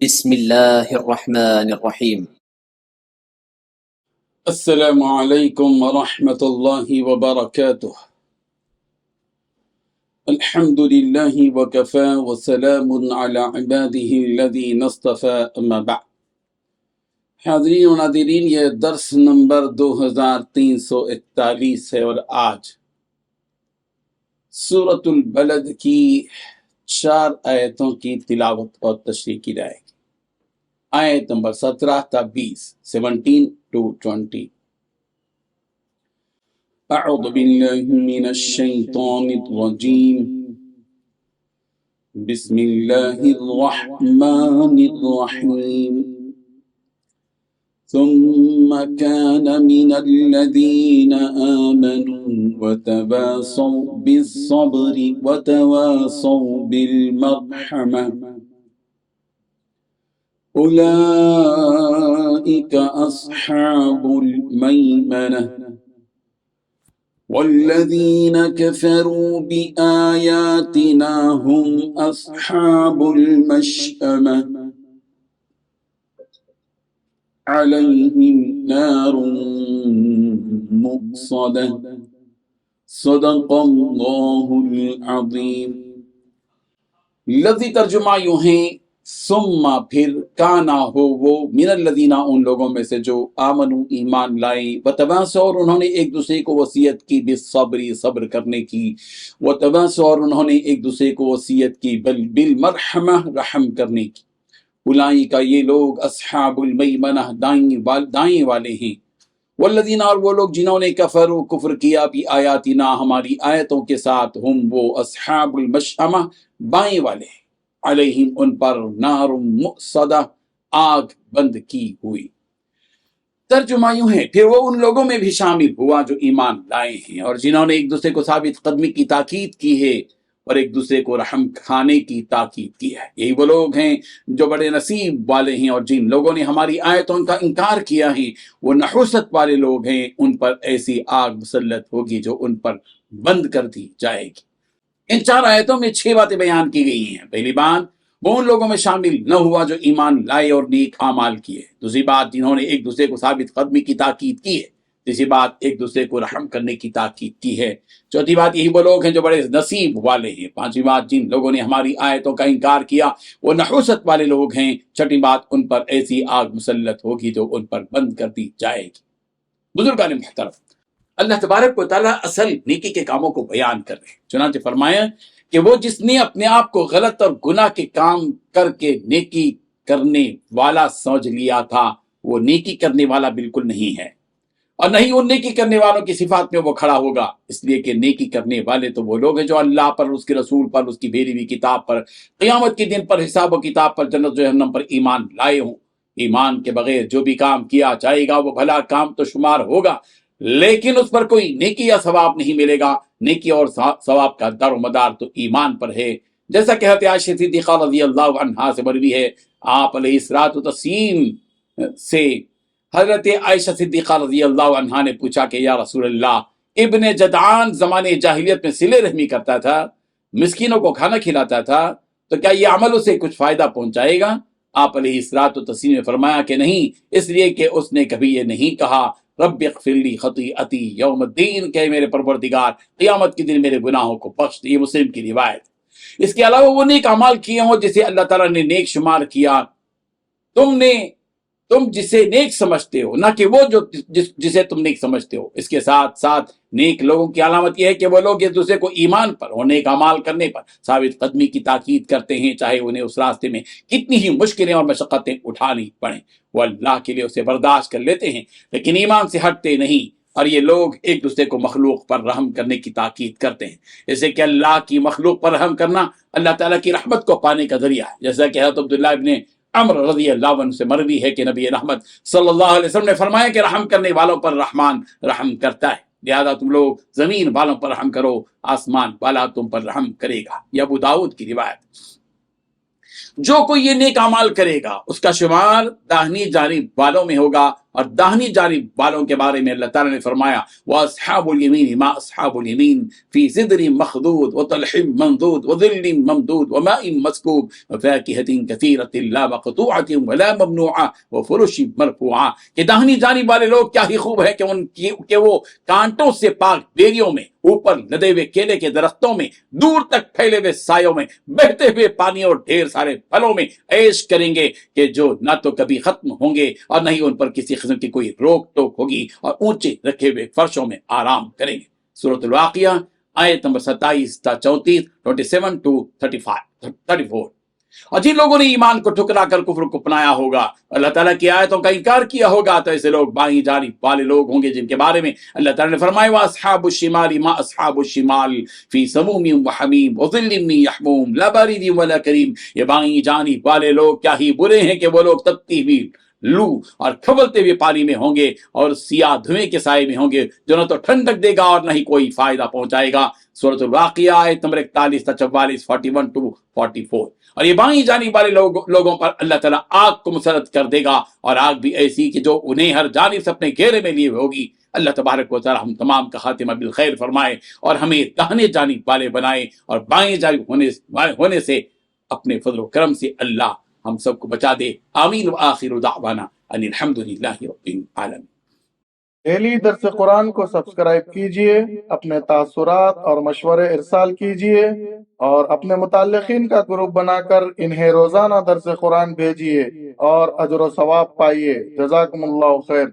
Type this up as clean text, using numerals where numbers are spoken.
بسم الله الرحمن الرحيم. السلام عليكم ورحمة الله وبركاته. الحمد لله وكفى وسلام على عباده الذين اصطفى أما بعد. حاضرین و ناظرین، یہ درس نمبر 2341 ہے اور آج سورۃ البلد کی 4 آیتوں کی تلاوت اور تشریح کی جائے گی۔ آیت نمبر 17 تا 20، 17 to 20۔ اعوذ باللہ من الشیطان الرجیم، بسم اللہ الرحمن الرحیم۔ ثم كان من الذين آمنوا وتواصوا بالصبر وتواصوا بالمرحمة أولئك أصحاب الميمنة والذين كفروا بآياتنا هم أصحاب المشأمة عليهم نار مؤصدة صدق اللہ العظیم۔ لفظی ترجمہ یوں ہے، ثم پھر، کانا ہو وہ، من الذین ان لوگوں میں سے جو آمنوا ایمان لائے، وتواصوا اور انہوں نے ایک دوسرے کو وصیت کی، بالصبر صبر کرنے کی، وتواصوا اور انہوں نے ایک دوسرے کو وصیت کی، بالمرحمہ رحم کرنے کی۔ اولئک یہ لوگ، اصحاب المیمنہ دائیں والے ہیں، والذین اور وہ لوگ جنہوں نے کفروا کفر کیا، بھی آیاتنا ہماری آیتوں کے ساتھ، ہم وہ اصحاب المشأمہ بائیں والے ہیں، علیہم ان پر، نار مؤصدہ آگ بند کی ہوئی۔ ترجمہ یوں ہے، پھر وہ ان لوگوں میں بھی شامل ہوا جو ایمان لائے ہیں اور جنہوں نے ایک دوسرے کو ثابت قدمی کی تاکید کی ہے اور ایک دوسرے کو رحم کھانے کی تاکید کی ہے۔ یہی وہ لوگ ہیں جو بڑے نصیب والے ہیں، اور جن لوگوں نے ہماری آیتوں کا انکار کیا ہے وہ نحوست والے لوگ ہیں، ان پر ایسی آگ مسلط ہوگی جو ان پر بند کر دی جائے گی۔ ان 4 آیتوں میں 6 باتیں بیان کی گئی ہیں۔ پہلی بات، وہ ان لوگوں میں شامل نہ ہوا جو ایمان لائے اور نیک اعمال کیے۔ دوسری بات، جنہوں نے ایک دوسرے کو ثابت قدمی کی تاکید کی ہے۔ تیسری بات، ایک دوسرے کو رحم کرنے کی تاکید کی ہے۔ چوتھی بات، یہی وہ لوگ ہیں جو بڑے نصیب والے ہیں۔ پانچویں بات، جن لوگوں نے ہماری آیتوں کا انکار کیا وہ نحوست والے لوگ ہیں۔ چھٹی بات، ان پر ایسی آگ مسلط ہوگی جو ان پر بند کر دی جائے گی۔ بزرگان محترم، اللہ تبارک و تعالیٰ اصل نیکی کے کاموں کو بیان کر رہے ہیں۔ چنانچہ فرمایا کہ وہ جس نے اپنے آپ کو غلط اور گناہ کے کام کر کے نیکی کرنے والا سمجھ لیا تھا، وہ نیکی کرنے والا بالکل نہیں ہے، اور نہ ہی ان نیکی کرنے والوں کی صفات میں وہ کھڑا ہوگا، اس لیے کہ نیکی کرنے والے تو وہ لوگ ہیں جو اللہ پر، اس کے رسول پر، اس کی بھیجی ہوئی کتاب پر، قیامت کے دن پر، حساب و کتاب پر، جنت و جہنم پر ایمان لائے ہوں۔ ایمان کے بغیر جو بھی کام کیا جائے گا وہ بھلا کام تو شمار ہوگا، لیکن اس پر کوئی نیکی یا ثواب نہیں ملے گا۔ نیکی اور ثواب کا دار و مدار تو ایمان پر ہے، جیسا کہ حضرت عائشہ صدیقہ رضی اللہ عنہا سے مروی ہے، آپ علیہ الصلوۃ والتسلیم سے حضرت عائشہ صدیقہ رضی اللہ عنہا نے پوچھا کہ یا رسول اللہ، ابن جدعان زمانے جاہلیت میں صلہ رحمی کرتا تھا، مسکینوں کو کھانا کھلاتا تھا، تو کیا یہ عمل اسے کچھ فائدہ پہنچائے گا؟ آپ علیہ الصلوۃ والتسلیم نے فرمایا کہ نہیں، اس لیے کہ اس نے کبھی یہ نہیں کہا رب اغفر لی خطیئتی یوم الدین، کہ میرے پروردگار قیامت کے دن میرے گناہوں کو بخش دے۔ یہ مسلم کی روایت۔ اس کے علاوہ وہ نیک اعمال کیے ہوں جسے اللہ تعالیٰ نے نیک شمار کیا، تم جسے نیک سمجھتے ہو، نہ کہ وہ جسے تم نیک سمجھتے ہو۔ اس کے ساتھ ساتھ نیک لوگوں کی علامت یہ ہے کہ وہ لوگ ایک دوسرے کو ایمان پر اور نیک اعمال کرنے پر ثابت قدمی کی تاکید کرتے ہیں، چاہے انہیں اس راستے میں کتنی ہی مشکلیں اور مشقتیں اٹھانی پڑیں، وہ اللہ کے لیے اسے برداشت کر لیتے ہیں، لیکن ایمان سے ہٹتے نہیں۔ اور یہ لوگ ایک دوسرے کو مخلوق پر رحم کرنے کی تاکید کرتے ہیں، جیسے کہ اللہ کی مخلوق پر رحم کرنا اللہ تعالیٰ کی رحمت کو پانے کا ذریعہ ہے، جیسا کہ حضرت عبداللہ ابن عمر رضی اللہ عنہ سے مروی ہے کہ نبی رحمت صلی اللہ علیہ وسلم نے فرمایا کہ رحم کرنے والوں پر رحمان رحم کرتا ہے، لہذا تم لوگ زمین والوں پر رحم کرو، آسمان والا تم پر رحم کرے گا۔ یہ ابو داؤد کی روایت۔ جو کوئی یہ نیک اعمال کرے گا اس کا شمار داہنی جانب والوں میں ہوگا، اور داہنی جانب والوں کے بارے میں اللہ تعالیٰ نے فرمایا وَأَصْحَابُ الْيَمِينِ مَا أَصْحَابُ الْيَمِينِ فِي سِدْرٍ مَخْضُودٍ وَطَلْحٍ مَنضُودٍ وَظِلٍّ مَمْدُودٍ وَمَاءٍ مَسْكُوبٍ وَفَاكِهَةٍ كَثِيرَةٍ لَا مَقْطُوعَةٍ وَلَا مَمْنُوعَةٍ وَفُرُشٍ مَرْفُوعَةٍ کہ داہنی جانب والے لوگ کیا ہی خوب ہے کہ وہ کانٹوں سے پاک بیریوں میں، اوپر لدے ہوئے کیلے کے درختوں میں، دور تک پھیلے ہوئے سایوں میں، بہتے ہوئے پانی اور ڈھیر سارے پھلوں میں عیش کریں گے کہ جو نہ تو کبھی ختم ہوں گے اور نہ ہی ان پر کسی قسم کی کوئی روک ٹوک ہوگی، اور اونچے رکھے ہوئے فرشوں میں آرام کریں گے۔ سورۃ الواقعہ آیت نمبر 27 تا 34 27 to 34۔ اور جن لوگوں نے ایمان کو ٹھکرا کر کفر کو اپنایا ہوگا، اللہ تعالیٰ کی آیتوں کا انکار کیا ہوگا، تو ایسے لوگ بائیں جانب والے لوگ ہوں گے جن کے بارے میں اللہ تعالیٰ نے فرمایا وَأَصْحَابُ الشِّمَالِ مَا أَصْحَابُ الشِّمَالِ فِي سَمُومٍ وَحَمِيمٍ وَظِلٍّ مِّن يَحْمُومٍ لَا بَارِدٍ وَلَا كَرِيمٍ۔ یہ بائیں جانب والے لوگ کیا ہی برے ہیں کہ وہ لوگ تپتی ہوئی لو اور کھولتے ہوئے پانی میں ہوں گے اور سیاہ دھوئیں کے سائے میں ہوں گے جو نہ تو ٹھنڈک دے گا اور نہ ہی کوئی فائدہ پہنچائے گا۔ سورۃ الواقعہ آیت نمبر 41 تا 44 41 to 44۔ اور یہ بائیں جانب والے لوگوں پر اللہ تعالیٰ آگ کو مسلط کر دے گا، اور آگ بھی ایسی کہ جو انہیں ہر جانب سے اپنے گھیرے میں لیے ہوگی۔ اللہ تبارک و تعالیٰ ہم تمام کا خاتمہ بالخیر فرمائے اور ہمیں داہنے جانب والے بنائے، اور بائیں جانب ہونے سے اپنے فضل و کرم سے اللہ ہم سب کو بچا دے۔ آمین وآخر دعوانا ان الحمدللہ رب العالمین۔ ڈیلی درس قرآن کو سبسکرائب کیجئے، اپنے تاثرات اور مشورے ارسال کیجئے، اور اپنے متعلقین کا گروپ بنا کر انہیں روزانہ درس قرآن بھیجئے اور اجر و ثواب پائیے۔ جزاکم اللہ خیر۔